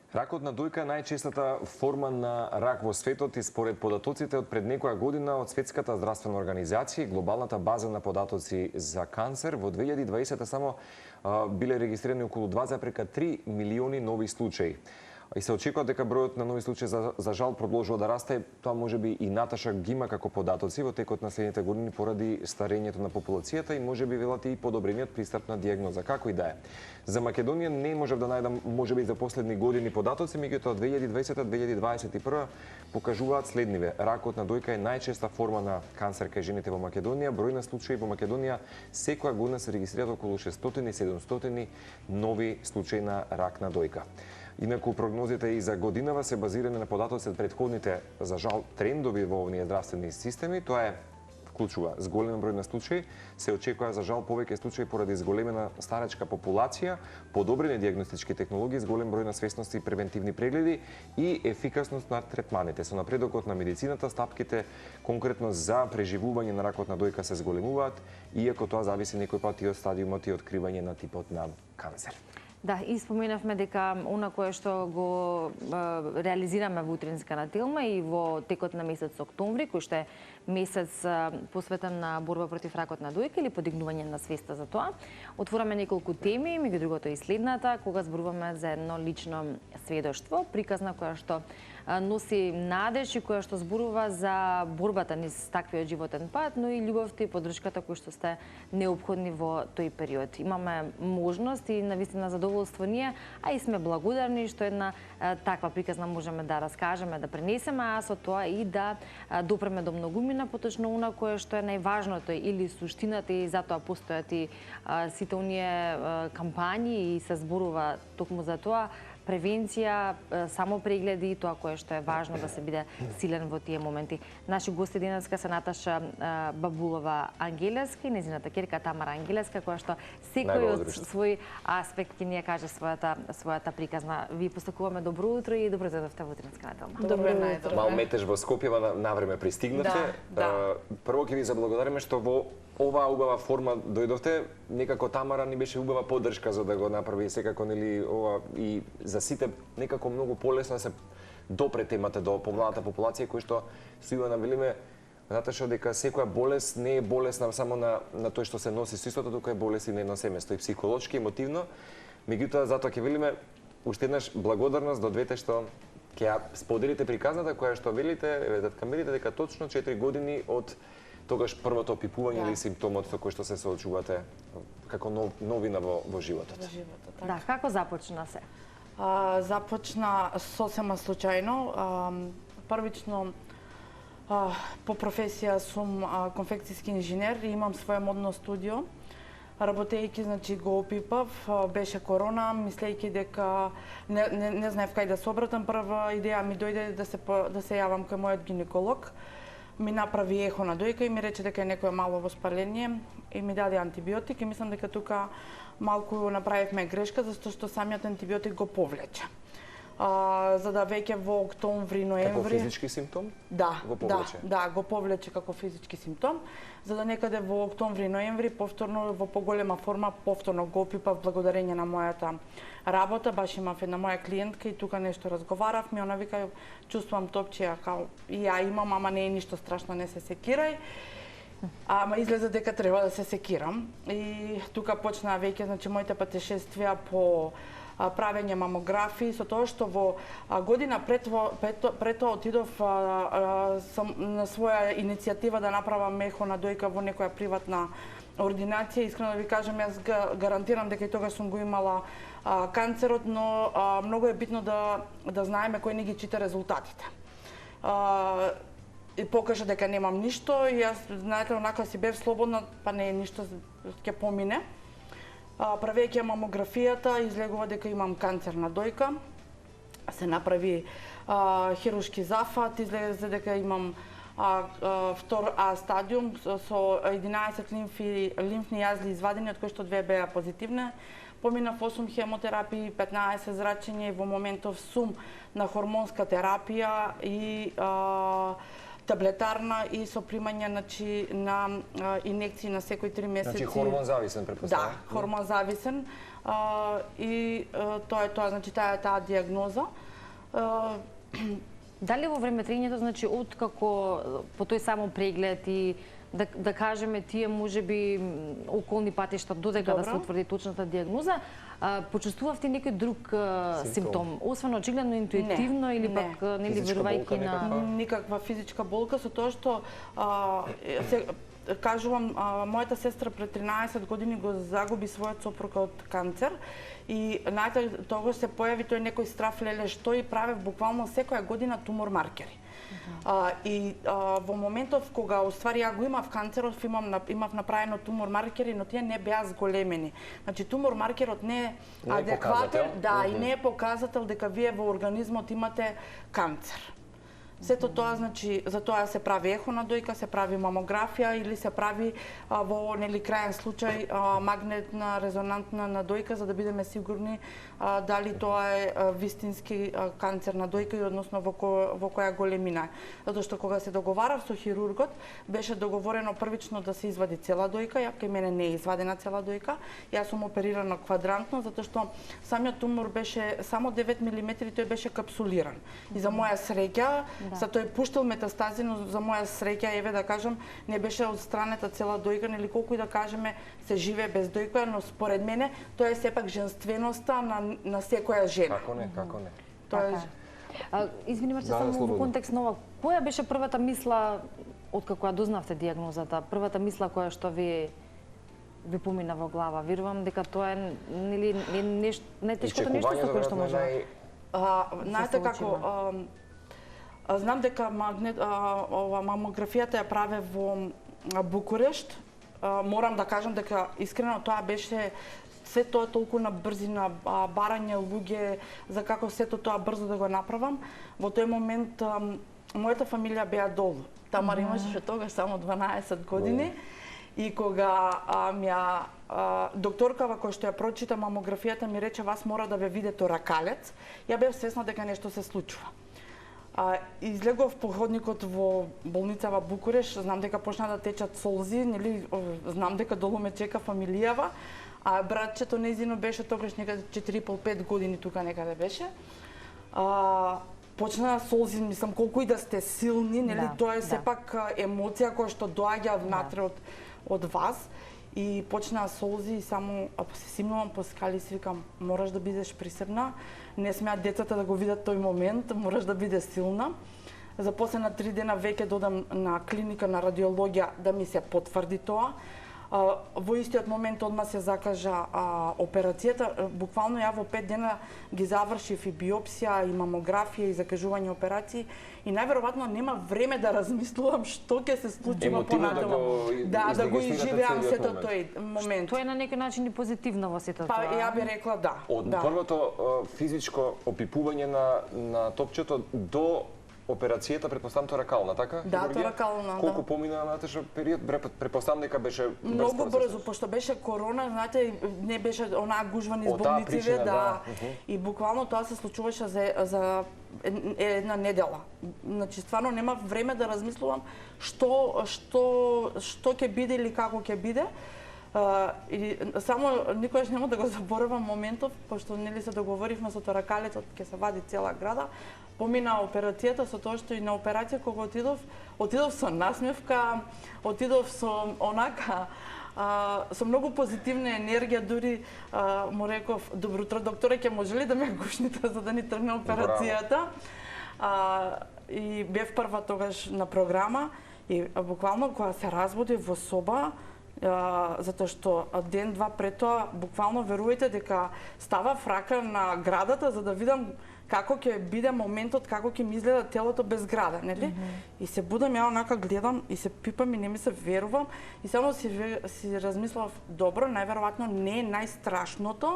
Ракот на дојка е најчестата форма на рак во светот и според податоците од пред некоја година од Светската здравствена организација и глобалната база на податоци за канцер, во 2020 само биле регистрирани околу 2,3 милиони нови случаи. И се очекува дека бројот на нови случаи за жал продолжува да расте. Тоа можеби и Наташа ги има како податоци во текот на следните години поради старењето на популацијата и можеби велате и подобрениот пристап на дијагноза. Како и да е. За Македонија не можев да најдам можеби за последни години податоци, меѓутоа 2020-2021 покажуваат следниве. Ракот на дојка е најчеста форма на канцер кај жените во Македонија. Број на случаи во Македонија секоја година се регистрираат околу 600-700 нови случаи на рак на дојка. Инаку прогнозите и за годинава се базирани на податоци од претходните, за жал, трендови во овие здравствени системи. Тоа е вклучува зголемен број на случаи, се очекува за жал повеќе случаи поради зголемена старачка популација, подобрени дијагностички технологии, зголем број на свесност и превентивни прегледи и ефикасност на третманите. Со напредокот на медицината, стапките конкретно за преживување на ракот на дојка се зголемуваат, иако тоа зависи некој пат и од стадиумот и откривање на типот на канцер. Да, и споменавме дека она кое што го реализираме во утринска нателма и во текот на месец октомври, кој што е месец посветен на борба против ракот на дојка или подигнување на свеста за тоа, отвораме неколку теми, меѓу другото и следната, кога зборуваме за едно лично сведоштво, приказна која што носи надеж и која што зборува за борбата низ таквиот животен пат, но и љубовта и поддршката кои што сте неопходни во тој период. Имаме можност и навистина задоволство ние, а и сме благодарни што една таква приказна можеме да раскажеме, да пренесеме, а со тоа и да допреме до многумина, поточно она кое што е најважното или суштината, и затоа постојат и сите оние кампањи и се зборува токму за тоа, превенција, само прегледи и тоа кое што е важно да се биде силен во тие моменти. Наши гости денеска се Наташа Бабулова Ангелеска и незината ќерка Тамара Ангелеска, која што секој од свој аспект ќе ни ја каже својата приказна. Ви посакуваме добро утро и добро дојдовте во утринска нателма. Добро утро. Мал метеж во Скопје, на време пристигнате. Прво ќе ви заблагодариме што во оваа убава форма дојдовте. Некако Тамара ни беше убава поддршка за да го направи, секако нели ова и за сите некако многу полесно да се допре темата до помладата популација, кој што со Ивана велиме Наташа дека секоја болест не е болесна само на тој што се носи со истото, туку е болест и на едно семејство, и психолошки, емотивно. Меѓутоа затоа ќе велиме уште еднаш благодарност до двете што ќе ја споделите приказната која што велите, камерите дека точно 4 години од тогаш првото опипување или симптомот со кој што се соочувате како новина во животот. Да, како започна се? Започна сосема случајно. Првично по професија сум конфекцијски инженер и имам свое модно студио. Работејќи, значи, го опипав, беше корона, мислејќи дека не знаев кај да се обратам, прва идеја ми дојде да се јавам кај мојот гинеколог. Ми направи ехо на дојка и ми рече дека е некое мало воспаление и ми даде антибиотик и мислам дека тука малку направивме грешка, зашто што самиот антибиотик го повлече. За да веќе во октомври, ноември... Како физички симптом? Да, го повлече? Да, го повлече како физички симптом. За да некаде во октомври, ноември, повторно во поголема форма, повторно го опипав благодарење на мојата работа. Баш имав една моја клиентка и тука нешто разговаравме, она вика, чувствувам топчија, као и ја имам, ама не е ништо страшно, не се секирај. Ама излезе дека треба да се секирам. И тука почнаа веќе, значи, моите патешествија по правење мамографии, со тоа што во година пред тоа отидов на своја иницијатива да направам ехо на дојка во некоја приватна ординација. Искрено да ви кажам, јас гарантирам дека и тогаш сум го имала канцерот, но многу е битно да знаеме кој не ги чита резултатите. И покажа дека немам ништо и јас, знаете, онака си бев слободна, па не е ништо, ќе помине. Правејќи мамографијата, излегува дека имам канцер на дојка. Се направи хируршки зафат, излезе дека имам втор А стадиум со 11 лимфни јазли извадени, од кои што 2 беа позитивни. Поминав 8 хемотерапии, 15 зрачења и во моментов сум на хормонска терапија и таблетарна и со примање на инекции на секој 3 месеци. Значи хормон зависен, претпоставам. Да, хормон зависен. и тоа е тоа, значи таа диагноза. Дали во време тренјето, значи откако по тој само преглед и да кажеме тие можеби околни патишта додека да се утврди точната диагноза, почувствувавте некој друг симптом, освен очигледно интуитивно или пак нели верувајќи на никаква физичка болка, со тоа што се кажувам, мојата сестра пред 13 години го загуби својот сопруг од канцер и тогаш се појави тој некој страф, леле, што и правев буквално секоја година тумор маркери. Во моментов кога уствари ја го имав канцерот, имав направено тумор маркери, но тие не беа зголемени. Значи тумор маркерот не е адекватен, и не е показател дека вие во организмот имате канцер. Сето тоа, значи, за тоа се прави ехо на дојка, се прави мамографија или се прави во нели крајен случај магнетна резонантна на дојка за да бидеме сигурни дали тоа е вистински канцер на дојка и односно во која големина е. Затоа што кога се договарав со хирургот, беше договорено првично да се извади цела дојка, кај мене не е извадена цела дојка. Јас сум оперирана квадрантно затоа што самиот тумор беше само 9 мм, тој беше капсулиран. И за моја среќа за тој пуштил метастази, но за моја среќа, еве да кажам, не беше одстранета цела дојка, нели колку и да кажеме се живее без дојка, но според мене тоа е сепак женственоста на секоја жена. Како не. Тоа е. Извини, Марче, само во контекст на ова, која беше првата мисла откако ја дознавте диагнозата, првата мисла која што ви помина во глава? Верувам дека тоа е нели најтешкото нешто со кое што може. Знаете како знам дека мамографијата ја праве во Букурешт. Морам да кажам дека искрено тоа беше се тоа толку на брзина, барање луѓе за како сето тоа брзо да го направам. Во тој момент мојата фамилија беа долу. Тамара имаше тогаш само 12 години и кога докторкава која што ја прочита мамографијата ми рече вас мора да ве види торакалец, ја бев свесна дека нешто се случува. Излегов по ходникот во болница во Букуреш, знам дека почна да течат солзи, нели, знам дека долу ме чека фамилијава, а братчето нејзино беше тогаш некаде 4,5-5 години тука некаде беше. Почна солзи, мислам, колку и да сте силни, нели, тоа е сепак емоција која што доаѓа внатре од вас. И почнаа солзи и само се симнувам по скали си викам мораш да бидеш присебна, не смеат децата да го видат тој момент, мораш да бидеш силна. За после на 3 дена веќе додам на клиника на радиологија да ми се потврди тоа. Во истиот момент одма се закажа операцијата. Буквално ја во 5 дена ги завршив и биопсија, и мамографија, и закажување операции. И најверојатно нема време да размислувам што ќе се случи понатаму. Да го изживеам сето тој момент. Тоа е на некој начин и позитивно во сето тоа. Па ја би рекла да. Од првото физичко опипување на топчето до операцијата, претпоставам торакална, така? Да, торакална, да. Колку помина натежок период? Претпоставам дека беше многу брзо, пошто беше корона, знаете, не беше онаа гужва низ болниците, да. И буквално тоа се случуваше за една недела. Значи, стварно нема време да размислувам што ќе биде или како ќе биде. И само никогаш нема да го заборавам моментов, пошто нели се договоривме со торакалецот ќе се вади цела града. Помина операцијата со тоа што и на операција кога отидов со насмевка, отидов со онака со многу позитивна енергија, дури му реков добро утро докторе, ќе може ли да ме гушните за да ни тргне операцијата? И бев прва тогаш на програма и буквално кога се разбудив во соба, затоа што ден-два пред тоа буквално верувајте дека ставав рака на градата за да видам како ќе биде моментот, како ќе ми изгледа телото без града, нели? И се будам, ја онака гледам и се пипам и не ми се верувам и само си размислав, добро, најверојатно не е најстрашното,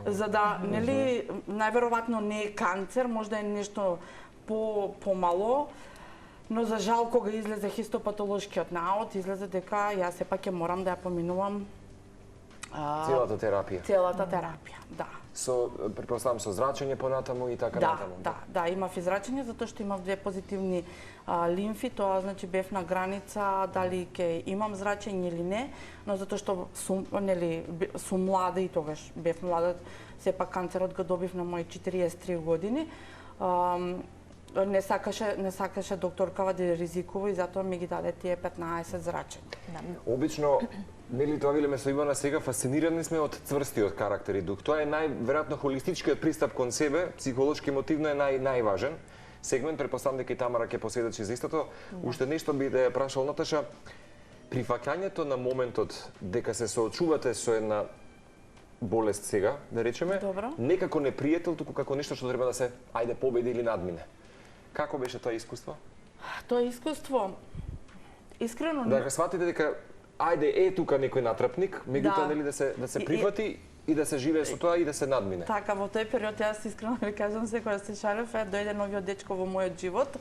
за да, нели, најверојатно не е канцер, можда е нешто помало, но за жал кога излезе хистопатолошкиот наод, излезе дека јас сепак ќе морам да ја поминувам целата терапија. Целата терапија, да. предпоставам со зрачење понатаму и така натаму. Да, имав и зрачење затоа што имав 2 позитивни лимфи, тоа значи бев на граница дали ќе имам зрачење или не, но затоа што сум млада и тогаш бев млада, сепак канцерот го добив на мои 43 години. Не сакаше докторкава да ризикува и затоа ми ги даде тие 15 зрачења. Обично, нели тоа велиме со Ивана сега, фасцинирани сме од цврстиот карактер и дух. Тоа е најверојатно холистичкиот пристап кон себе, психолошки мотивно е најважен. Сегмент, претпоставам дека и Тамара ќе поседачи за истото. Уште нешто би да ја прашал Наташа, прифаќањето на моментот дека се соочувате со една болест сега, да речеме, некако не пријател, туку како нешто што треба да се победи или надмине. Како беше тоа искуство? Тоа искуство, искрено... Да сватите дека тука некој натрапник, меѓутоа нели да се прифати и да се живее со тоа и да се надмине. Така, во тој период јас искрено ви кажам секоја се шалев, дојде новиот дечко во мојот живот.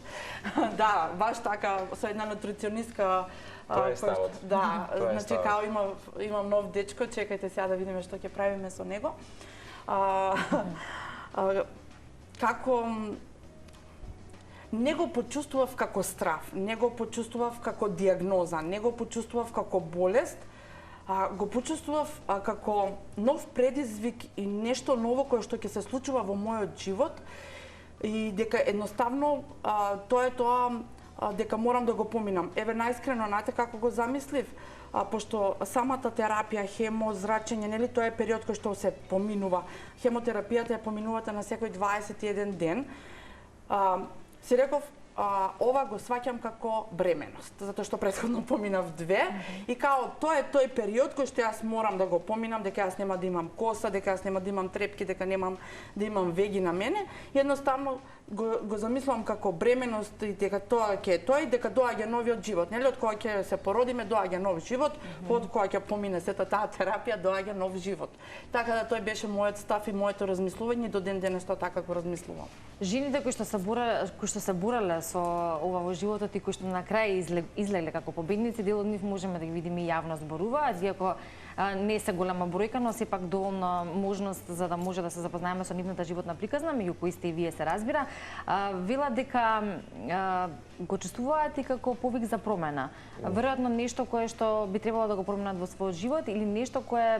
Да, баш така, со една нутриционистка. Тоа е ставот. Да, значи као имам нов дечко, чекајте сега да видиме што ќе правиме со него. Како не го почувствував како страв, не го почувствував како диагноза, не го почувствував како болест, го почувствував како нов предизвик и нешто ново кое што ќе се случува во мојот живот и дека едноставно тоа е тоа дека морам да го поминам. Еве најискрено, знаете како го замислив, пошто самата терапија, хемо, зрачење, нели тоа е период кој што се поминува. Хемотерапијата ја поминувате на секој 21 ден. Си реков, ова го сваќам како бременост, затоа што претходно поминав 2 и као тоа е тој период кој што јас морам да го поминам, дека јас нема да имам коса, дека јас нема да имам трепки, дека немам да имам веги на мене. Едноставно го замислувам како бременост и дека тоа ќе е тоа и дека доаѓа новиот живот. Нели од кога ќе се породиме доаѓа нов живот, од кога ќе помине сета таа терапија доаѓа нов живот. Така да тој беше мојот став и моето размислување и до ден денес тоа така го размислувам. Жените кои што се борале со ова во животот и кои што на крај излегле како победници, дел од нив можеме да ги видиме и јавно зборуваат, иако не се голема бројка, но сепак доволно можност за да може да се запознаеме со нивната животна приказна, меѓу кои сте и вие, се разбира. Вела дека го чувствуваат и како повик за промена. Веројатно нешто кое што би требало да го променат во својот живот или нешто кое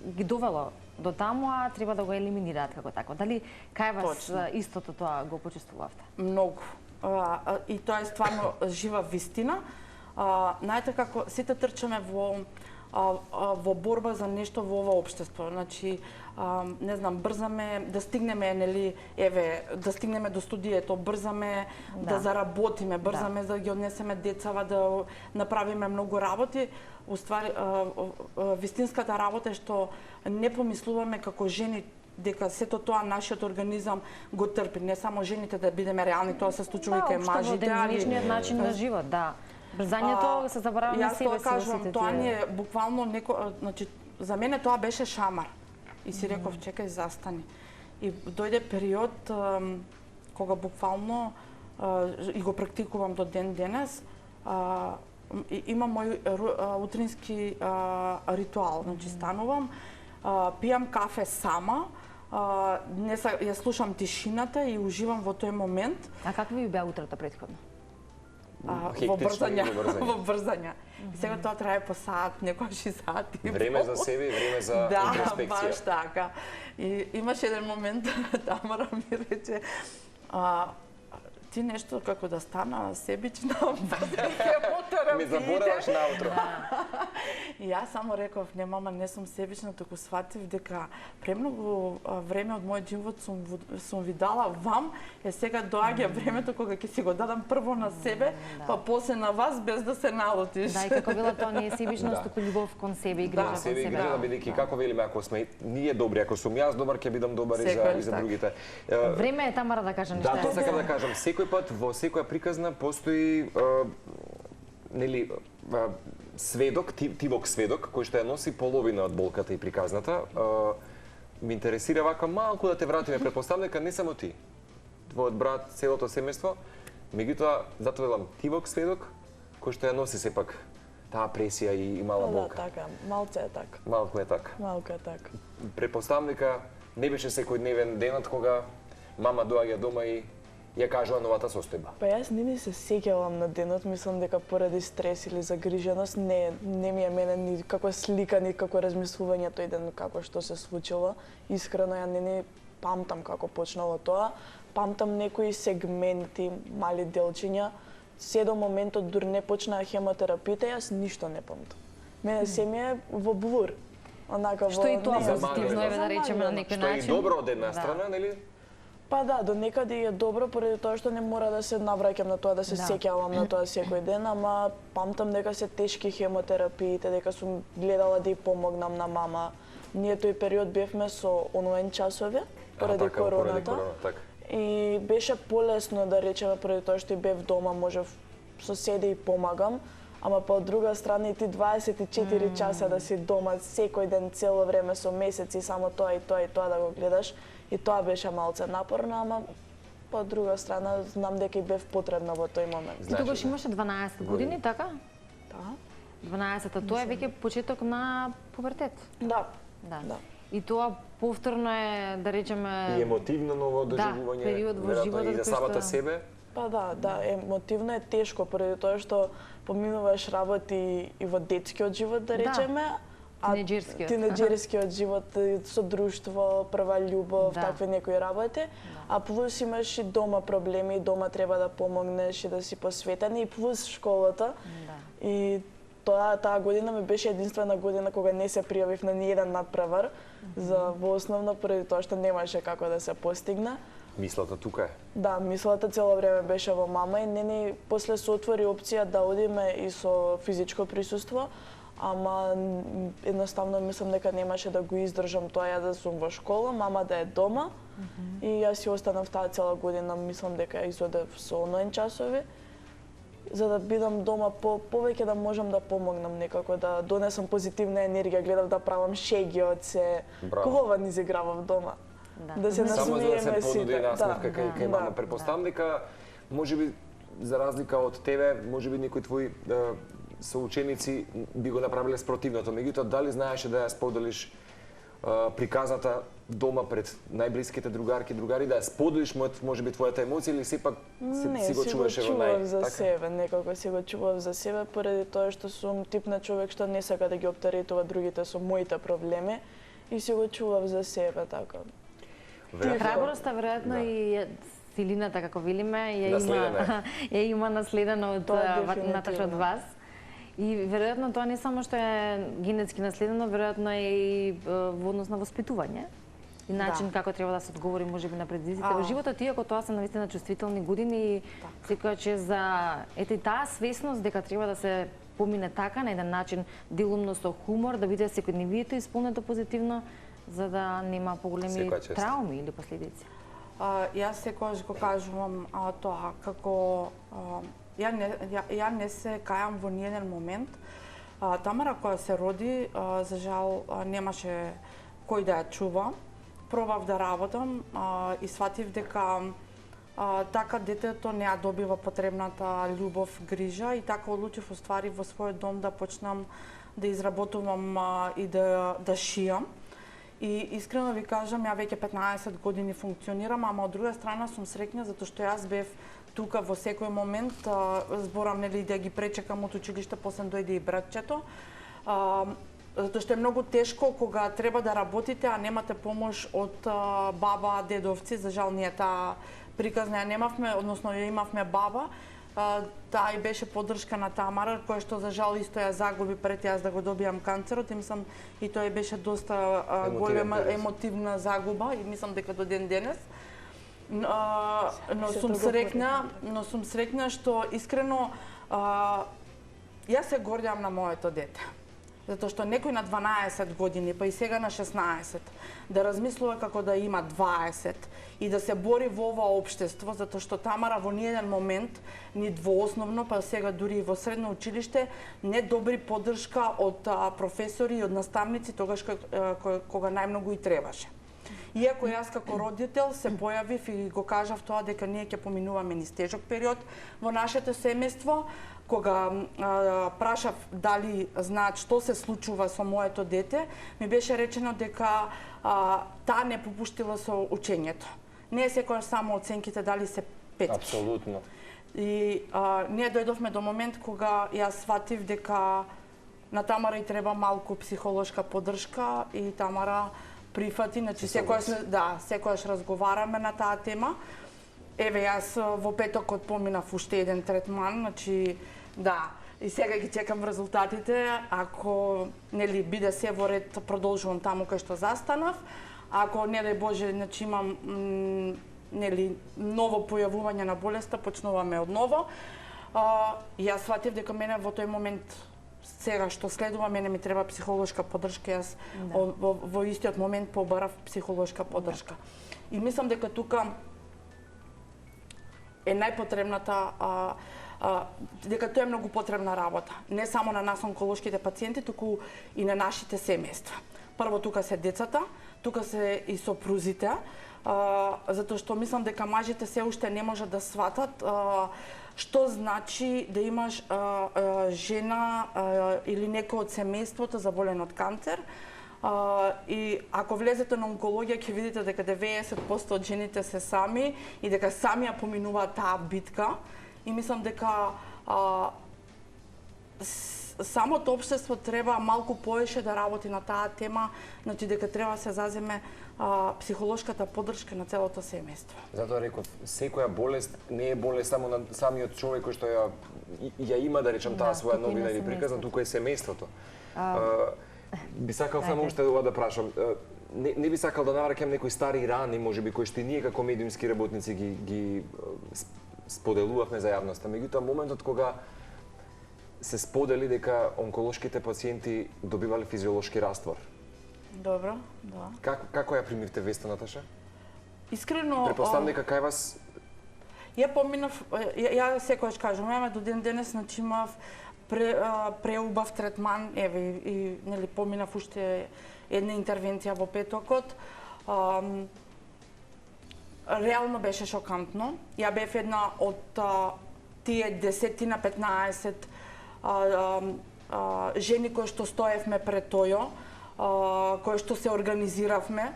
ги довело до таму, а треба да го елиминираат како такво. Дали кај вас истото тоа го почувствувавте? Многу. И тоа е стварно жива вистина. Знаете како сите трчаме во борба за нешто во ова општество. Значи, не знам, брзаме да стигнеме, нели, да стигнеме до студието, брзаме да заработиме, брзаме да ги однесеме децава, да направиме многу работи. Уствари, вистинската работа е што не помислуваме како жени дека сето тоа нашиот организам го трпи. Не само жените, да бидеме реални, тоа се случува и кај мажите, али денешниот начин на живот, да. Брзањето се забораваме на себе си. Јас тоа кажувам, тоа ни е буквално значи за мене тоа беше шамар. И си реков, чекај, застани. И дојде период кога буквално и го практикувам до ден денес, имам мој утрински ритуал, значи станувам, пијам кафе сама, ја слушам тишината и уживам во тој момент. А како ви беа утрото претходно? Во брзања. Сега тоа трае по саат, некојаш и саат и време за себе и време за интроспекција. Да, баш така. И имаше еден момент, Тамара ми рече, ти нешто како да стана себична, ми забораваш наутро. И јас само реков, не мама, не сум себична, туку сватив дека премногу време од мојот живот сум ви дала вам, сега доаѓа времето кога ќе си го дадам прво на себе, па после на вас без да се налутиш. Да, и како вела тоа не е себичност, туку љубов кон себе и грижа кон себе. Грижа, бидејќи како велиме, ако сме ние добри, ако сум јас добар, ќе бидам добар и за другите. Време е, Тамара, да кажам нешто. Да, тоа сакам да кажам. Секој пат во секоја приказна постои нели сведок, тивок сведок, кој што ја носи половина од болката и приказната. Ме интересира вака малку да те вратиме, претпоставам дека не само ти, твојот брат, целото семејство, меѓутоа затоа велам тивок сведок кој што ја носи сепак таа пресија и мала болка. Да, така, малку е така. Малку е така. Малку е така. Претпоставам дека не беше секојдневен денот кога мама доаѓа дома и ја кажува новата состојба? Па јас не ми се сеќавам на денот, мислам дека поради стрес или загриженост не ми е мене ни како слика, ни како размислување тој ден како што се случило. Искрено ја не памтам како почнало тоа. Памтам некои сегменти, мали делчиња. Се до моментот дури не почнаа хемотерапиите, јас ништо не памтам. Мене се ми е во блур. Онака Што и тоа не, позитивно е да речеме на некој Што е начин. добро од една страна, нели? Па да, до некаде е добро поради тоа што не мора да се навраќам на тоа да се сеќавам на тоа секој ден, ама памтам дека се тешки хемотерапиите, дека сум гледала да ја помогнам на мама. Ние тој период бевме со онлайн часови поради короната. И беше полесно да речеме поради тоа што и бев дома, можев со седе и помагам, ама по друга страна и ти 24 часа да си дома секој ден цело време со месеци само тоа и тоа и тоа да го гледаш. И тоа беше малце напорно, ама по друга страна знам дека и бев потребна во тој момент. Ти тогаш имаше 12 години, така? Да. 12-та, тоа е веќе почеток на пубертет. Да. Да. И тоа повторно е, да речеме... И емотивно ново доживување, период во животот и за кој самата што- себе. Па да, емотивно е тешко поради тоа што поминуваш работи и во детскиот живот, да речеме, Тинеџерскиот. Тинеџерскиот живот со друштво, прва љубов, Да. такви некои работи, а плюс имаш и дома проблеми, и дома треба да помогнеш и да си посветен, и плюс школата. Да. И таа година ми беше единствена година кога не се пријавив на ниеден надпревар за во основно поради тоа што немаше како да се постигне. Мислата тука е. Да, мислата цело време беше во мама и не после се отвори опција да одиме и со физичко присуство, ама едноставно мислам дека немаше да го издржам тоа ја да сум во школа, мама да е дома. И јас си останав таа цела година, мислам дека ја изодев со онлайн часови, за да бидам дома повеќе да можам да помогнам некако, да донесам позитивна енергија, гледав да правам шеги од се. Браво. Кубава низ играва дома. Да се Само за да се насмееме понуди сите. насмевка кај мама. Да. Претпоставам дека можеби за разлика од тебе, можеби некои твои соученици би го направиле спротивното. Меѓутоа, дали знаеше да ја споделиш приказната дома пред најблиските другарки, другари, да ја споделиш можеби твојата емоција или сепак си го чуваше во нај... за себе, некако си го чував за себе, поради тоа што сум тип на човек што не сака да ги оптеретува другите со моите проблеми и си го чував за себе, така. Храброста веројатно и силината, како велиме, ја има наследена од наташа од вас. И веројатно тоа не само што е генетски наследено, веројатно е и во однос на воспитување и начин како треба да се одговори можеби на предизвиците во животот, иако тоа се навистина чувствителни години и секогаш е за ете таа свесност дека треба да се помине така на еден начин делумно со хумор, да биде секојдневието исполнето позитивно, за да нема поголеми трауми или последици. Јас секогаш го кажувам тоа како ја не се кајам во ниеден момент. Тамара која се роди, за жал немаше кој да ја чува. Пробав да работам и сватив дека така детето не ја добива потребната љубов, грижа и така одлучив уствари во својот дом да почнам да изработувам и да шијам. И искрено ви кажам, ја веќе 15 години функционирам, ама од друга страна сум среќна затоа што јас бев тука во секој момент, зборам нели да ги пречекам од училиште, после дојде и братчето. Затоа што е многу тешко кога треба да работите, а немате помош од баба, дедовци. За жал ние таа приказна ја немавме, односно ја имавме баба. Таа и беше поддршка на Тамара, која што за жал исто ја загуби пред јас да го добијам канцерот и мислам и тоа беше доста голема емотивна загуба и мислам дека до ден денес. Но сум среќна што искрено јас се гордеам на моето дете. Затоа што некој на 12 години, па и сега на 16, да размислува како да има 20 и да се бори во ова општество, затоа што Тамара во ниеден момент, ни во основно, па сега дури и во средно училиште, не добри поддршка од професори и од наставници тогаш кога најмногу и требаше. Иако јас како родител се појавив и го кажав тоа дека ние ќе поминуваме низ тежок период во нашето семејство, кога прашав дали знаат што се случува со моето дете, ми беше речено дека таа не попуштила со учењето. Не е секогаш само оценките дали се петки. Апсолутно. И ние дојдовме до момент кога јас сватив дека на Тамара и треба малку психолошка поддршка и Тамара прифати, значи секогаш разговараме на таа тема. Еве јас во петокот поминав уште еден третман, значи и сега ги чекам резултатите. Ако нели биде се во ред, продолжувам таму кај што застанав. Ако не дај Боже, значи имам нели ново појавување на болеста, почнуваме од ново. Јас сватив дека мене во тој момент сега што следува, мене ми треба психолошка поддршка. Јас во истиот момент побарав психолошка поддршка. И мислам дека тука е најпотребната дека тоа е многу потребна работа. Не само на нас онколошките пациенти, туку и на нашите семејства. Прво тука се децата, тука се и сопрузите, затоа што мислам дека мажите се уште не можат да сватат што значи да имаш жена или некој од семејството заболен од канцер. И ако влезете на онкологија ќе видите дека 90% од жените се сами и дека сами ја поминуваат таа битка. И мислам дека самото општество треба малку повеќе да работи на таа тема, значи дека треба се заземе психолошката поддршка на целото семејство. Затоа реков, секоја болест не е болест само на самиот човек кој што ја има, да речам, таа своја новина или приказна, туку е семејството. Би сакал само уште ова да прашам. Не би сакал да навраќам некои стари рани, можеби кои што ние како медиумски работници ги споделувавме за јавноста. Меѓутоа, моментот кога се сподели дека онколошките пациенти добивале физиолошки раствор. Добро, да. Како ја примивте веста, Наташа? Искрено... Претпоставам дека кај вас... Ја поминав, ја секогаш кажам, до ден денес, значи имав преубав третман, еве, и нели поминав уште една интервенција во петокот. Реално беше шокантно. Ја бев една од тие 10-15 жени кои што стоевме пред тој, кои што се организиравме.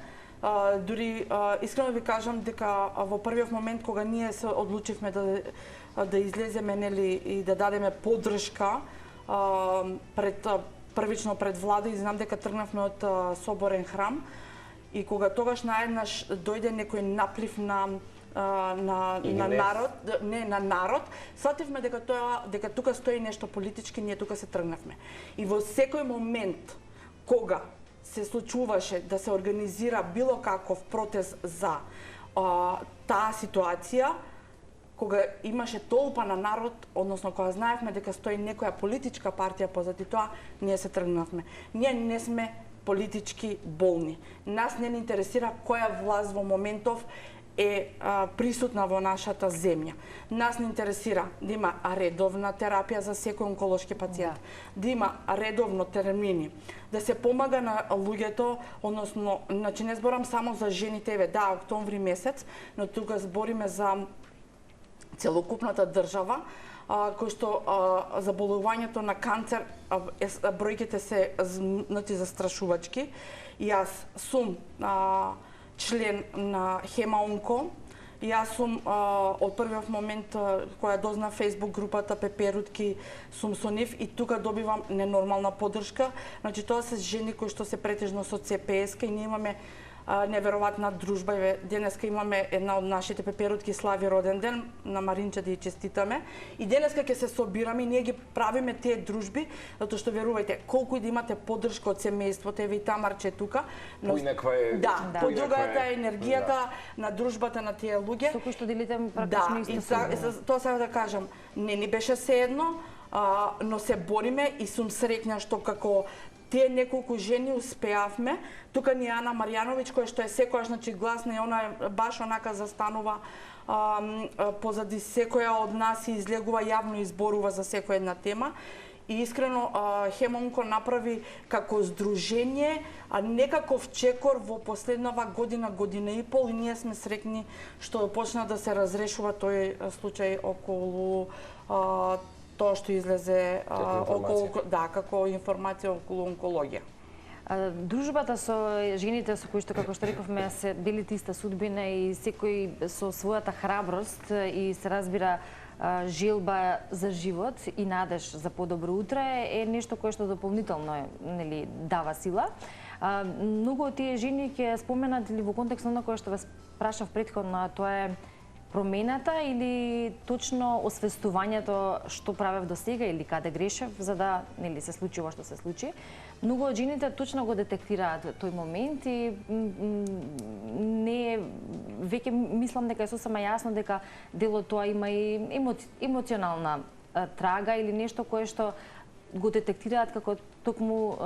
Дури искрено ви кажам дека во првиот момент кога ние се одлучивме да излеземе, нели, и да дадеме поддршка првично пред влада, и знам дека тргнавме од Соборен храм, и кога тогаш наеднаш дојде некој наплив на народ, свативме дека тука стои нешто политички, ние тука се тргнавме. И во секој момент кога се случуваше да се организира било каков протест за таа ситуација, кога имаше толпа на народ, односно кога знаевме дека стои некоја политичка партија позади тоа, ние се тргнавме. Ние не сме политички болни. Нас не ни интересира која власт во моментов е присутна во нашата земја. Нас не интересира да има редовна терапија за секој онколошки пациент, да има редовно термини, да се помага на луѓето, односно, значи не зборам само за жените, октомври месец, но тука збориме за целокупната држава, кој што заболувањето на канцер, бројките се застрашувачки. Јас сум член на Хемаонко. Јас сум од првиот момент која дозна Facebook групата Пеперутки, сум со нив и тука добивам ненормална поддршка. Значи тоа се жени кои што се претежно со ЦПС-ка и ние имаме неверојатна дружба. Денеска имаме една од нашите Пеперутки слави роден ден, на Маринче да ја честитаме. И денеска ќе се собираме и ние ги правиме тие дружби, затоа што верувајте, колку и да имате поддршка од семејството, еве и Тамарче тука, поинаква е, подругата е енергијата на дружбата на тие луѓе. Со кои што делите практично исто. Тоа сакам да кажам, не ни беше сеедно, но се бориме и сум среќна што како тие неколку жени успеавме. Тука ни Ана Марјановиќ, која што е секојаш, значи, гласна, и она баш онака застанува позади секоја од нас и излегува јавно и изборува за секоја една тема. И искрено Хемонко направи како здружение некаков чекор во последнава година, година и пол, и ние сме среќни што почна да се разрешува тој случај околу тоа што излезе како информација околу онкологија. Дружбата со жените со кои што, како што рековме, се делите иста судбина и секој со својата храброст и се разбира желба за живот и надеж за подобро утре е нешто кое што дополнително дава сила. Многу од тие жени ќе споменат или во контекст на кое што вас прашав претходно, тоа е промената или точно освестувањето што правев до сега или каде грешев за да се случи ова што се случи. Многу од жените точно го детектираат тој момент и не веќе мислам дека е сосема јасно дека дел од тоа има и емоционална трага или нешто кое што го детектираат како токму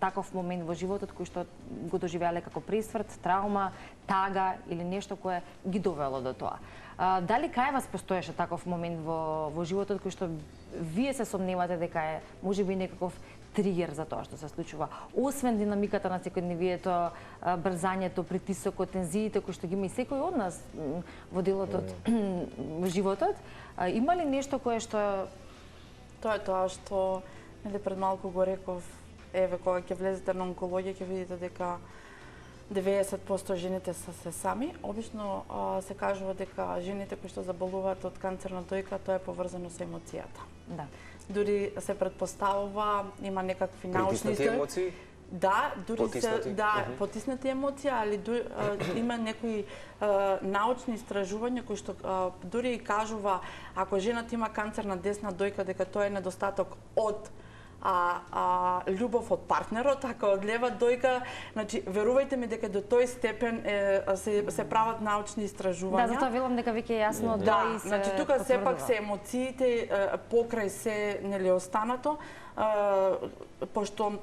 таков момент во животот кој што го доживеале како пресврт, траума, тага или нешто кое ги довело до тоа. Дали кај вас постоеше таков момент во животот кој што вие се сомневате дека е можеби некаков тригер за тоа што се случува? Освен динамиката на секојдневието, брзањето, притисокот, тензиите кои што ги има и секој од нас во делот во животот, има ли нешто кое што Тоа е тоа што пред малку го реков, кога ќе влезете на онкологија ќе видите дека 90% жените се сами. Обично се кажува дека жените кои што заболуваат од канцер на дојка, тоа е поврзано со емоцијата. Да. Дури се предпоставува, има некакви научни емоции? Да, дури се потиснати емоции, али има некои научни истражувања кои што дури и кажува ако жената има канцер на десна дојка дека тоа е недостаток од љубов од партнерот, ако од лева дојка, значи верувајте ми дека до тој степен се прават научни истражувања. Да, затоа велам дека веќе е јасно да, значи тука сепак се емоциите покрај се останато, пошто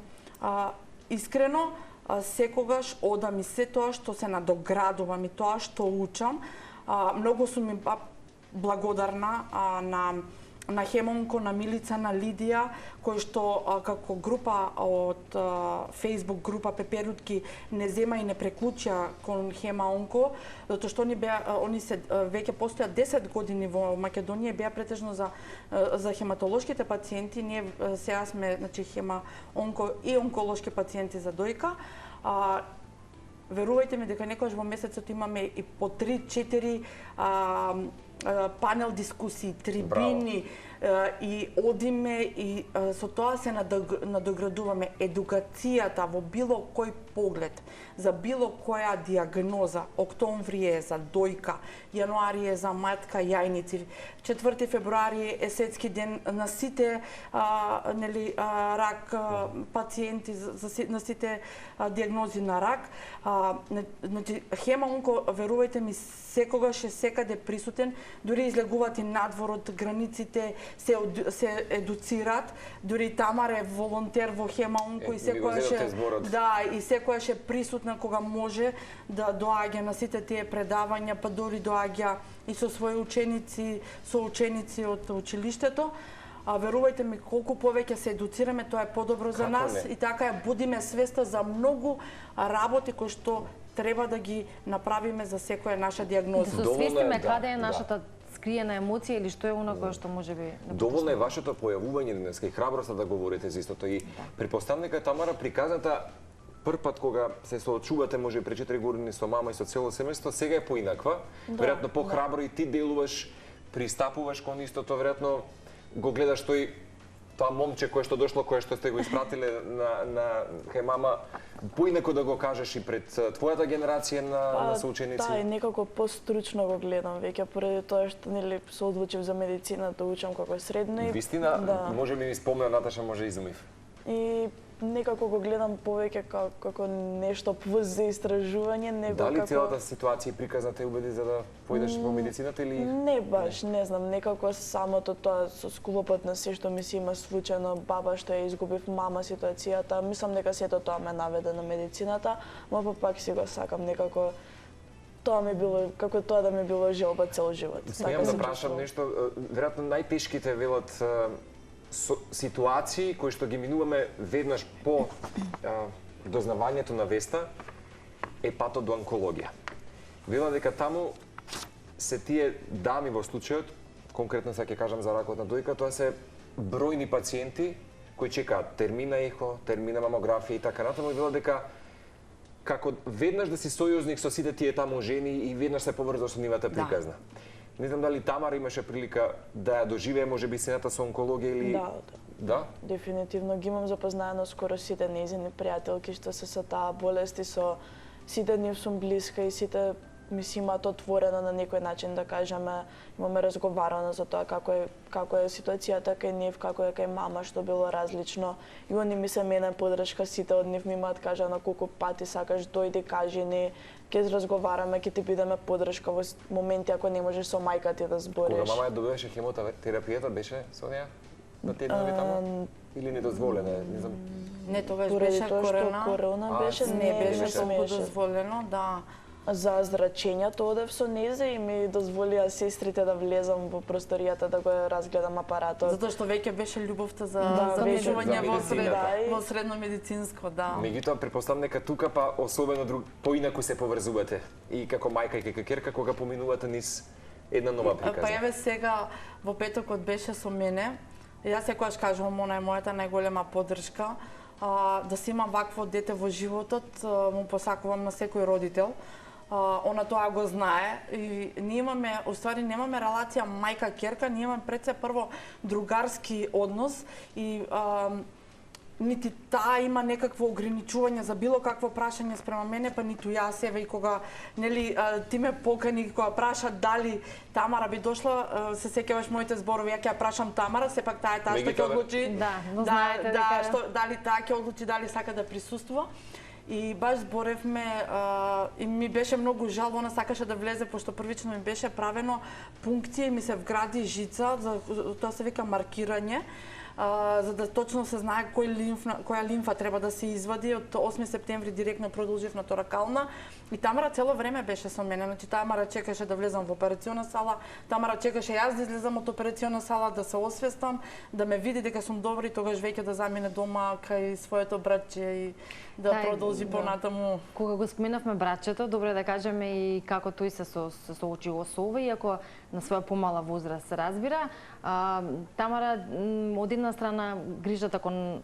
искрено, секогаш одам и се тоа што се надоградувам и тоа што учам. Многу сум ми благодарна на Хемонко, на Милица, на Лидија, кои што како група од Facebook група Пеперутки не зема и не преклучија кон Хемонко, затоа што они се веќе постојат 10 години во Македонија, беа претежно за хематолошките пациенти. Ние сега сме Хемонко и онколошки пациенти за дојка. Верувајте ми дека некогаш во месецот имаме и по 3-4 панел дискусии, трибини и одиме и со тоа се надоградуваме. Едукацијата во било кој поглед, за било која диагноза, октомври е за дојка, јануари е за матка, јајници, 4 февруари е светски ден на сите рак пациенти, на сите диагнози на рак. Значи, Хемонко, верувајте ми, секогаш е секаде присутен, дури излегуваат и надвор од границите, се едуцираат, дури Тамара е волонтер во Хемонко и секогаш е присутна кога може да доаѓа на сите тие предавања, па дури доаѓа и со своји ученици, соученици од училиштето. Верувајте ми, колку повеќе се едуцираме, тоа е подобро за нас и така ја будиме свеста за многу работи кои што треба да ги направиме за секоја наша диагноза. Да се освестиме каде е нашата скриена емоција или што е она кое што можеби доволно е вашето појавување денеска и храброста да говорите за истото и претпоставам дека Тамара приказната прв пат кога се соочувате може пред 4 години со мама и со цело семејство, сега е поинаква, веројатно похрабро и ти делуваш, пристапуваш кон истото, веројатно го гледаш тоа момче кое што дошло, кое што сте го испратиле кај мама, поинако да го кажеш и пред твојата генерација на соученици? Да, и некако постручно го гледам веќе, поради тоа што се одлучив за медицината, учам како средно и вистина, може би ми спомнува Наташа, може изумив. И некако го гледам повеќе како нешто плюс за истражување, него Дали целата ситуација приказна те убеди за да појдеш во медицината или не баш, не знам, некако самото тоа со склопот на се што ми се има случајно, баба што ја изгубив, мама ситуацијата, мислам дека сето тоа ме наведе на медицината, но пак си го сакам некако. Тоа ми било како тоа да ми било желба цел живот. Смеам да прашам нешто, веројатно најтешките велат ситуации кои што ги минуваме веднаш по дознавањето на веста е патот до онкологија. Вела дека таму се тие дами во случајот, конкретно сега ќе кажам за ракот на дојка, тоа се бројни пациенти кои чекаат термина ехо, термина мамографија и така натаму, и вела дека како веднаш да си сојузник со сите тие таму жени и веднаш се поврза со нивата приказна. Не знам дали Тамара имаше прилика да ја доживее можеби сената со онкологија или Да? Дефинитивно ги имам запознаено скоро сите нејзини пријателки што се со таа болест и со сите нив сум блиска и сите ми си имаат отворено на некој начин да кажеме, имаме разговарано за тоа како е ситуацијата кај нив, како е кај мама, што било различно. И они ми се мене подршка, сите од нив ми имаат кажано колку пати сакаш дојди, кажи ни, ќе разговараме, ќе ти бидеме подршка во моменти ако не можеш со мајка ти да збориш. Кога мама ја добиваше хемотерапијата, беше со неа на теднови таму? Или недозволено, не знам. Не, тогаш беше корона беше, не беше толку дозволено, да. За зрачењето одев со незе и ми дозволија сестрите да влезам во просторијата да го разгледам апаратот. Затоа што веќе беше љубовта за медицина, во средно медицинско, да. Меѓутоа претпоставам дека тука па особено поинаку се поврзувате и како мајка и како ќерка кога поминувате низ една нова приказна. Па еве сега во петокот беше со мене. Јас секогаш кажувам, она е мојата најголема поддршка. Да си имам вакво дете во животот, му посакувам на секој родител. Она тоа го знае и ние имаме, уствари немаме релација мајка-ќерка, ние имаме пред се прво другарски однос и нити таа има некакво ограничување за било какво прашање спрема мене, па ниту јас еве и кога нели ти ме покани кога праша дали Тамара би дошла, се сеќаваш моите зборови, ја ќе ја прашам Тамара, сепак таа е таа што ќе одлучи. Дали таа ќе одлучи дали сака да присуствува. И баш зборевме и ми беше многу жал, она сакаше да влезе пошто првично ми беше правено пункција и ми се вгради жица, тоа се вика маркирање, за да точно се знае која лимфа треба да се извади. Од 8 септември директно продолжив на торакална и Тамара цело време беше со мене. Значи Тамара чекаше да влезам во операциона сала, Тамара чекаше јас да излезам од операциона сала, да се освестам, да ме види дека сум добра и тогаш веќе да замине дома кај своето братче и да продолжи понатаму. Кога го споменавме братчето, добро е да кажеме и како тој се соочило со ова, иако на своја помала возраст се разбира. Тамара од една страна грижата кон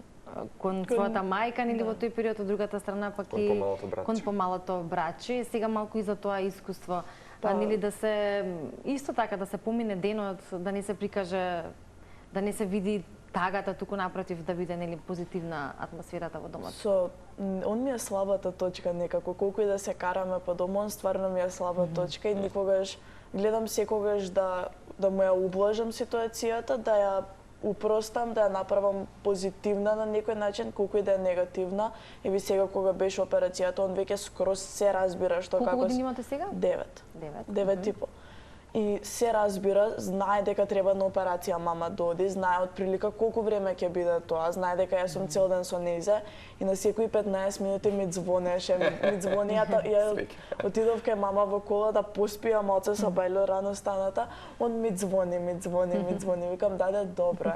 својата мајка нели во тој период, од другата страна пак и кон помалото братче. Сега малку и за тоа искуство, нели да се исто така да се помине денот, да не се прикаже, да не се види тагата, туку напротив да биде нели позитивна атмосферата во домот. Он ми е слабата точка некако, колку и да се караме по дома, он стварно ми е слаба точка и никогаш гледам секогаш да му ја ублажам ситуацијата, да ја упростам, да ја направам позитивна на некој начин, колку и да е негативна. Еви сега кога беше операцијата, он веќе скроз се разбира што како... Колку години имате сега? 9 и по. И се разбира, знае дека треба на операција мама да оди, знае отприлика колку време ќе биде тоа, знае дека јас сум цел ден со нејзе и на секои 15 минути ми звонеше, ја отидов кај мама во кола да поспиам, оце со бајло рано станата, он ми звони, викам даде добро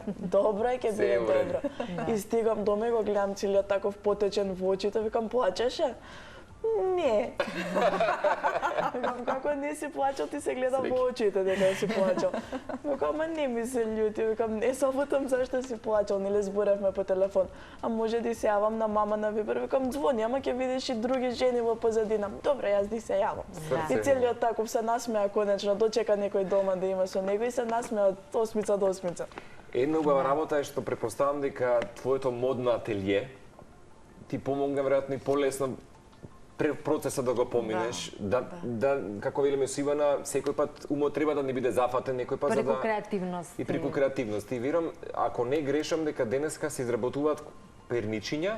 е, ќе биде добро. И стигам дома и го гледам целиот таков потечен во очите, викам плачеше? Не. Викам, како не си плачал, ти се гледа во очите дека си плачал. Викам, ама не ми се љути, викам, не саботам зашто си плачал, нели зборевме по телефон. А може да се јавам на мама на Вибер, викам, звони, ама ќе видиш и други жени во позадина. Добре, јас ди се јавам. И целиот таков се насмеа конечно, дочека некој дома да има со него и се насмеа од осмица до осмица. Една убава работа е што претпоставам дека твоето модно ателје ти помогна веројатно и полесно процесот да го поминеш, да како велиме со Ивана, секој пат умот треба да не биде зафатен, некој пат за да креативност. И преку креативност. И верам, ако не грешам дека денеска се изработуваат перничиња,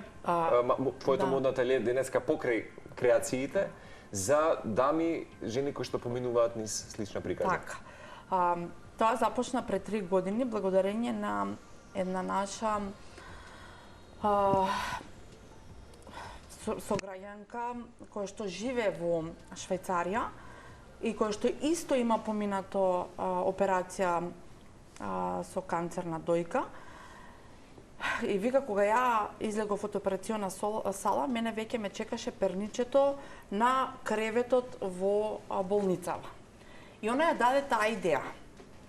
твоето модно ателје денеска покрај креациите за дами, жени кои што поминуваат низ слична приказна. Така. Тоа започна пред 3 години благодарење на една наша сограѓанка која што живее во Швајцарија и која што исто има поминато операција со канцер на дојка. И вика, кога ја излегов од операциона сала, мене веќе ме чекаше перничето на креветот во болницава. И она ја даде таа идеја.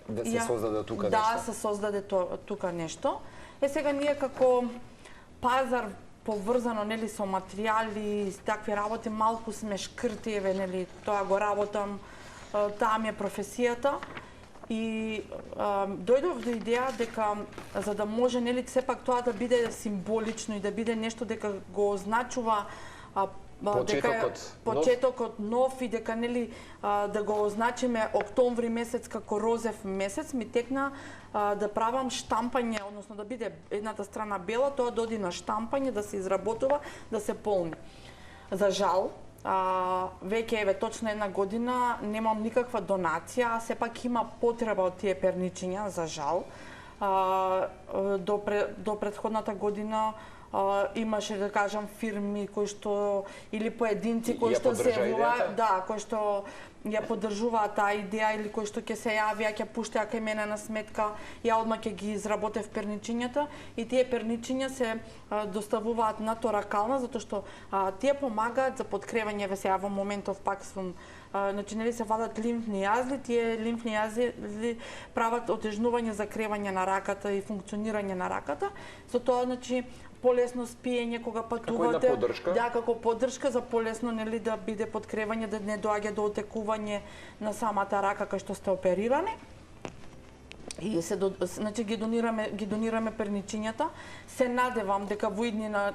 Да се создаде тука нешто. Да, се создаде тука нешто. Сега ние како пазар поврзано нели со материјали и такви работи малку сме шкрти, нели тоа го работам, таа ми е професијата. И дојдов до идеја дека за да може нели сепак тоа да биде символично и да биде нешто дека го означува почетокот нов и дека нели да го означиме октомври месец како розев месец, ми текна да правам штампање, односно да биде едната страна бела, тоа доди на штампање, да се изработува, да се полни. За жал, веќе еве точно една година немам никаква донација, сепак има потреба од тие перничиња, за жал. До претходната година имаше, да кажам, фирми кои што или поединци кои што се кои што ја поддржуваат таа идеја или кои што ќе се јавија, ќе пуштеа кај мене на сметка, ја одма ќе ги изработев перничињата и тие перничиња се доставуваат на торакална затоа што тие помагаат за подкревање, еве сега во моментов пак сум значи нели се вадат лимфни јазли, тие лимфни јазли прават отежнување за кревање на раката и функционирање на раката. За тоа значи полесно спиење кога патувате. Како поддршка? Да, како поддршка за полесно нели да биде подкревање, да не доаѓа до отекување на самата рака кај што сте оперирани. И значи ги донираме перничињата. Се надевам дека во иднина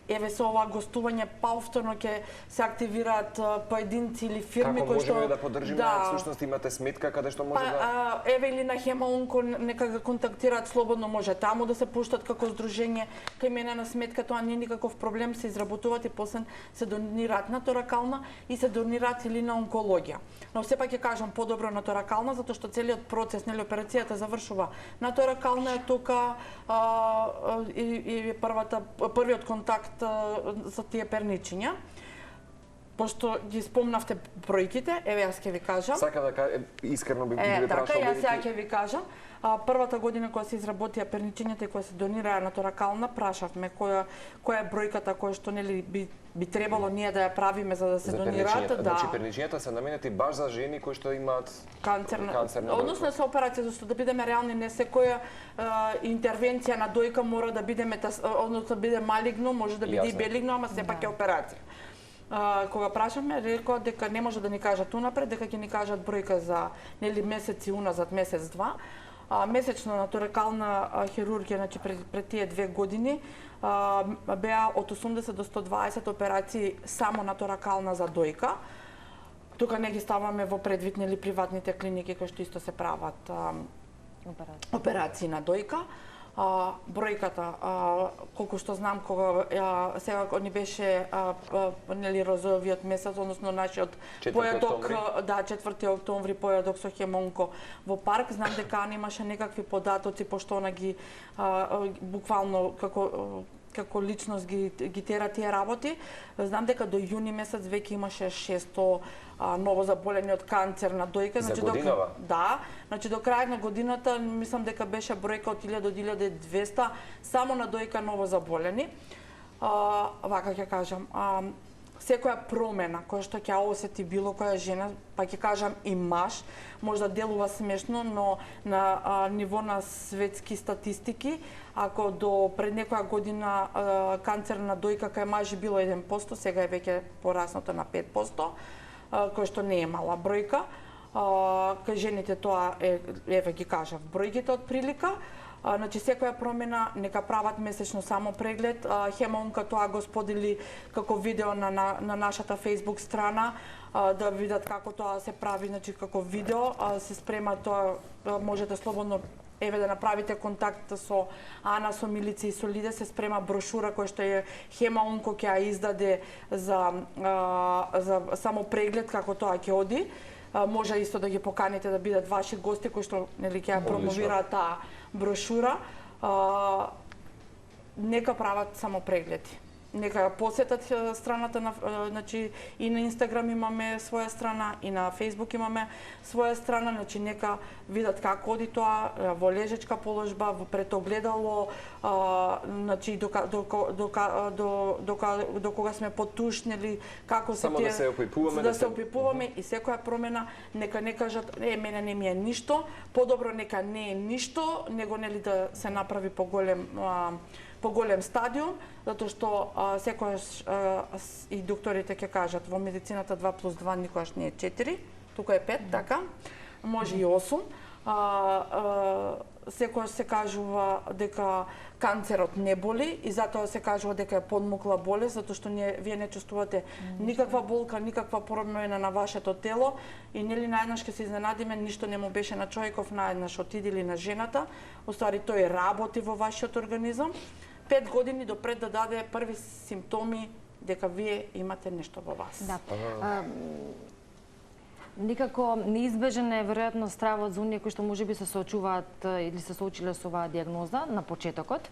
еве со ова гостување повторно ќе се активираат поединци или фирми кои што можеме да поддржиме, всушност имате сметка каде што може да еве или на Хемаунко нека го контактираат слободно, може таму да се пуштат како здружение. Кај мене на сметка тоа не е никаков проблем, се изработуваат и после се донираат на торакална и се донираат или на онкологија. Но сепак ќе кажам подобро на торакална затоа што целиот процес, нели операцијата завршува на торакална е тука и првиот контакт за тие перничиња. Пошто ги спомнавте бројките, еве јас ќе ви кажам. Сакам да искрено би прашал. Така, јас сега ќе ви кажам. Првата година кога се изработија перничињата и кога се донираа на торакална, прашавме која е бројката која што нели би требало ние да ја правиме за да се донираат. Значи перничињата се наменети баш за жени кои што имаат канцер на односно со операција, зашто да бидеме реални, не секоја интервенција на дојка мора да биде односно биде малигно, може да биде и белигно, ама сепак е операција. Кога прашаме, рекоа дека не може да ни кажат унапред, дека ќе ни кажат бројка за нели месеци уназад, месец-два. Месечно на торакална хирургија, значи пред тие 2 години, беа од 80 до 120 операции само на торакална за дојка. Тука не ги ставаме во предвид нели приватните клиники кои што исто се прават операции на дојка. Бројката, колку што знам, кога сега ни беше нели розовиот месец, односно нашиот појадок, 4 октомври појадок со Хемонко во парк, знам дека немаше некакви податоци пошто она ги буквално како личност ги тера тие работи. Знам дека до јуни месец веќе имаше 600 ново заболени од канцер на дојка. За годинава? Да, значи до крај на годината мислам дека беше бројка од 1000 до 1200 само на дојка ново заболени. Вака ќе кажам, секоја промена која што ќе осети било која жена, па ќе кажам и маж, може да делува смешно, но на ниво на светски статистики, ако до пред некоја година канцер на дојка кај мажи било 1%, сега е веќе пораснато на 5%, кој што не е мала бројка. Кај жените тоа еве ги кажав бројките од прилика. Значи секоја промена нека прават месечно само преглед. Хемаунка тоа го сподели како видео на нашата Facebook страна, да видат како тоа се прави, значи како видео се спрема тоа, можете слободно еве да направите контакт со Ана, со Милици и со Лиде, се спрема брошура која што е Хемаунко ќе ја издаде за само преглед како тоа ќе оди. Може исто да ги поканите да бидат ваши гости кои што нели ќе ја промовираат таа брошура. Нека прават само прегледи. нека посетат страната на, значи и на Инстаграм имаме своја страна, и на Фејсбук имаме своја страна, значи нека видат како оди тоа во лежечка положба, пред огледало, значи до кога сме потушнели, како се Само да се опипуваме, да се опипуваме и секоја промена нека не кажат мене не ми е ништо, подобро нека не е ништо, него нели да се направи поголем стадиум, затоа што секојаш и докторите ќе кажат во медицината 2 плюс 2 никогаш не е 4, тука е 5, така, може и 8. Секојаш се кажува дека канцерот не боли и затоа се кажува дека е подмукла болест, затоа што вие не чувствувате никаква болка, никаква промена на вашето тело и нели наеднаш ќе се изненадиме, ништо не му беше на човеков, наеднаш отиде или на жената, уствари тој работи во вашиот организам. 5 години допред да даде први симптоми дека вие имате нешто во вас. Да. Никако неизбежен е веројатно стравот за оние кои што можеби се соочуваат или се соочиле со оваа дијагноза на почетокот.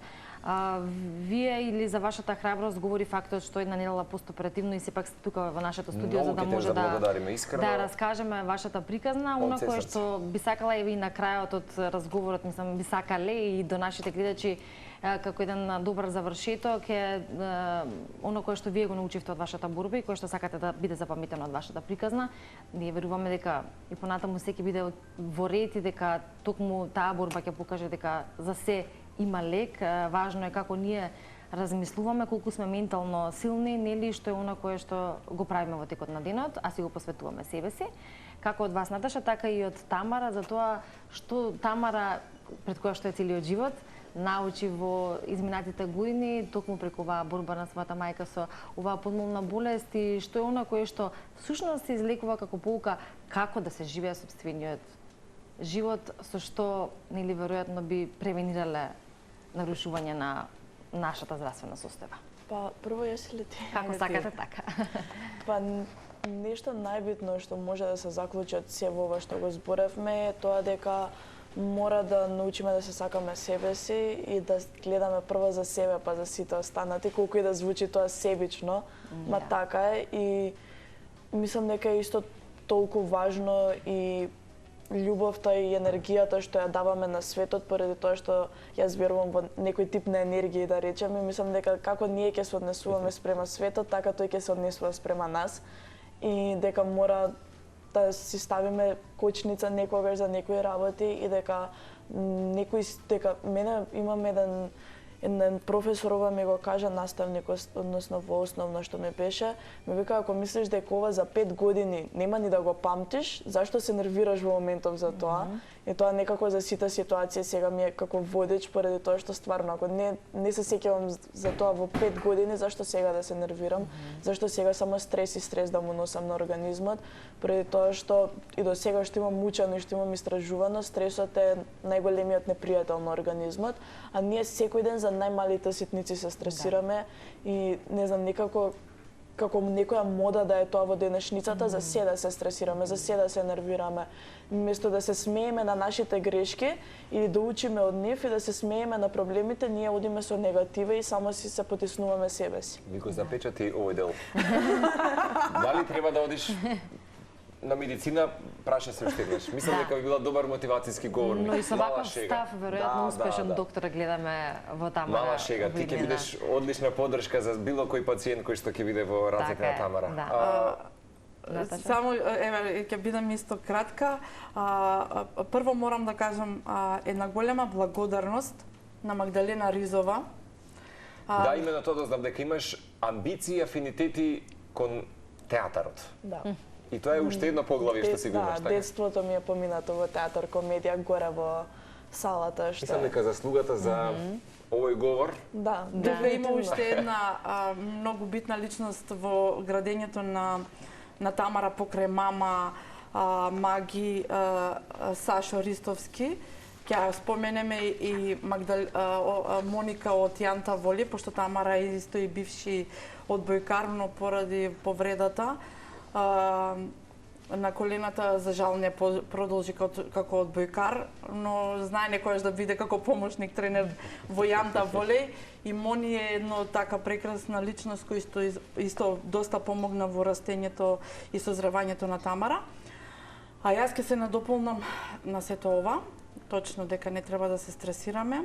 Вие или за вашата храброст говори фактот што една недела постоперативно и сепак сте тука во нашето студио за да може да раскажеме вашата приказна, она кое што би сакала и на крајот од разговорот, мислам, би сакале и до нашите гледачи како еден добар завршеток е оно кое што вие го научивте од вашата борба и кое што сакате да биде запаметено од вашата приказна. Ние веруваме дека и понатаму секи биде во ред и дека токму таа борба ќе покаже дека за се има лек. Важно е како ние размислуваме, колку сме ментално силни, нели, што е оно кое што го правиме во текот на денот, а си го посветуваме себе си. Како од вас, Наташа, така и од Тамара, за тоа што Тамара, пред која што е целиот живот, научи во изминатите години, токму преку оваа борба на својата мајка со оваа подмолна болест и што е она кое што всушност се излекува како поука како да се живее сопствениот живот, со што нели веројатно би превенирале нарушување на нашата здравствена состојба. Па прво јас или ти? Како сакате така. Па нешто најбитно што може да се заклучи од се ова што го зборевме е тоа дека мора да научиме да се сакаме себе си и да гледаме прво за себе па за сите останати, колку и да звучи тоа себично, ма така е и мислам дека е исто толку важно и љубовта и енергијата што ја даваме на светот, поради тоа што јас верувам во некој тип на енергија, да речеме, мислам дека како ние ќе се однесуваме спрема светот, така тој ќе се однесува спрема нас и дека мора да си ставиме кочница некогаш за некои работи и дека мене имам еден професор ова ми го кажа, наставник, односно во основно што ми беше, ми вика ако мислиш дека ова за 5 години нема ни да го памтиш, зашто се нервираш во моментов за тоа? И тоа некако за сите ситуации сега ми е како водеч, поради тоа што стварно ако не се сеќавам за тоа во 5 години, зашто сега да се нервирам? Зашто сега само стрес и стрес да му носам на организмот? Поради тоа што и до сега што имам учено и што имам истражувано, стресот е најголемиот непријател на организмот, а ние секој ден за најмалите ситници се стресираме и не знам, некако како некоја мода да е тоа во денешницата, за се да се стресираме, за се да се нервираме. Место да се смееме на нашите грешки или да учиме од нив и да се смееме на проблемите, ние одиме со негатива и само си се потиснуваме себе си. Никој запечати овој дел. Дали треба да одиш на медицина, праша се уште еднаш. Мислам дека би била добар мотивацијски говорник. Но и со ваков став, веројатно успешен доктор гледаме во Тамара. Мала шега, ти ќе бидеш одлична поддршка за било кој пациент кој што ќе биде во рацете на Тамара. Само ќе бидам исто кратка. Прво морам да кажам една голема благодарност на Магдалена Ризова. Да, именно тоа да знам дека имаш амбиции и афинитети кон театарот. Да. И тоа е уште едно поглавје што си го имаш, така? Да, детството ми е поминато во театар, комедија, горе во салата, што... Мислам дека заслугата за овој говор... Да, Дека има уште една многу битна личност во градењето на Тамара покрај мама, Маги, Сашо Ристовски. Ќе споменеме и Моника од Јанта Воли, пошто Тамара е исто и бивши одбојкар, но поради повредата на колената, за жал не продолжи како одбојкар, но знае некојаш да биде како помошник тренер во Јамта волеј. И Мони е едно така прекрасна личност кој исто доста помогна во растењето и созревањето на Тамара. А јас ќе се надополнам на сето ова, точно дека не треба да се стресираме.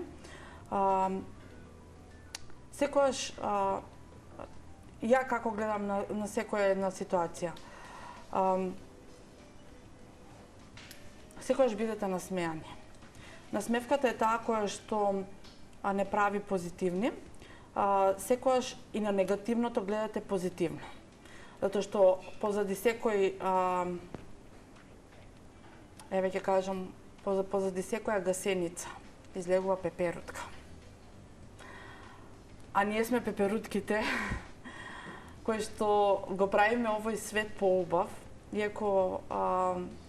Секојаш ја како гледам на секоја една ситуација. Секојаш бидете насмеани. Насмевката е таа која што не прави позитивни. Секојаш и на негативното гледате позитивно. Затоа што позади секој еве ќе кажам, позади секоја гасеница излегува пеперутка. А ние сме пеперутките кои што го правиме овој свет поубав, иако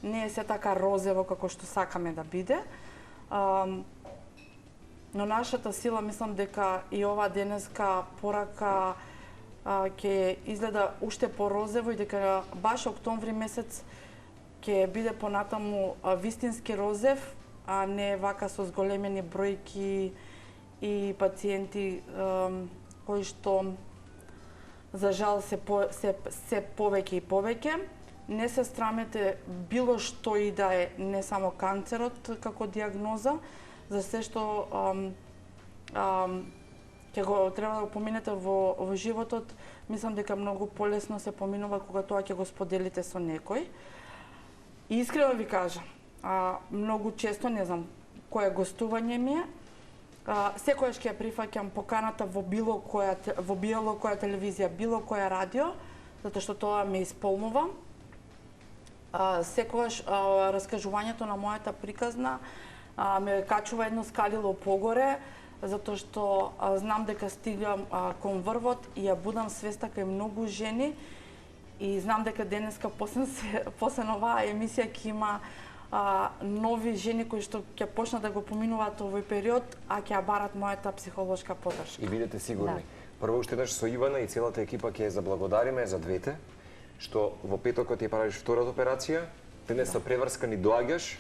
не е се така розево како што сакаме да биде. Но нашата сила, мислам дека и ова денеска порака ќе изгледа уште порозево и дека баш октомври месец ќе биде понатаму вистински розев, а не вака со зголемени бројки и пациенти кои што за жал се повеќе и повеќе. Не се срамете било што и да е, не само канцерот како диагноза, за се што ќе го треба да го поминете во животот. Мислам дека многу полесно се поминува кога тоа ќе го споделите со некој. И искрено ви кажам, многу често, не знам кое гостување ми е, секојаш ќе ја прифаќам поканата во било која телевизија, било која радио, затоа што тоа ме исполнува. Секојаш раскажувањето на мојата приказна ме качува едно скалило погоре, затоа што знам дека стигам кон врвот и ја будам свеста кај многу жени и знам дека денеска после оваа емисија ќе има нови жени кои што ќе почнат да го поминуваат овој период, а ќе ја барат мојата психолошка поддршка. И бидете сигурни. Прво уште еднаш со Ивана и целата екипа ќе ја заблагодариме за двете, што во петокот ја правиш втората операција, денес со преврскани доаѓаш.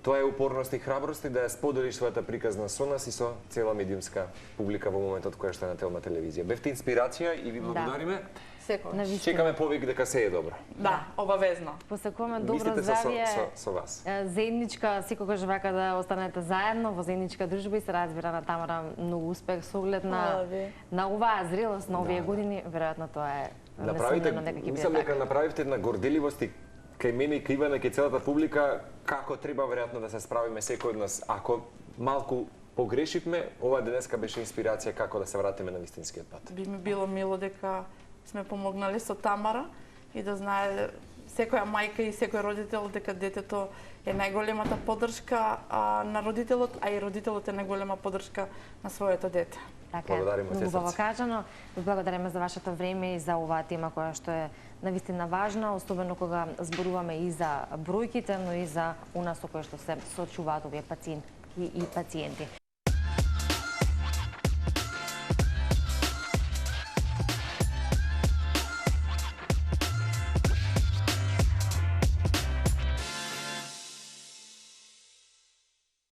Тоа е упорност и храброст и да ја споделиш својата приказна со нас и со цела медиумска публика во моментот која што е на Телма телевизија. Бевте инспирација и ви благодариме. Секојаш. Чекаме повик дека се е добро. Да, обавезно. Посекуваме добро Мислите здравје. со вас. Заедничка, секогаш вака да останете заедно во заедничка дружба и се разбира на Тамара многу успех со оглед на оваа зрелост на овие години, веројатно тоа е несумнено дека ќе биде мислам дека така. направивте една горделивост и кај мене и кај Ивана, кај целата публика, како треба веројатно да се справиме секој од нас. Ако малку погрешивме, ова денеска беше инспирација како да се вратиме на вистинскиот пат. Би ми било мило дека сме помогнали со Тамара и да знае секоја мајка и секој родител дека детето е најголемата поддршка на родителот, а и родителот е најголема поддршка на своето дете. Така е, Благодариме од убаво срце. кажано. Ви благодариме за вашето време и за оваа тема која што е навистина важна, особено кога зборуваме и за бројките, но и за она со кој што се соочуваат овие пациенти и пациенти.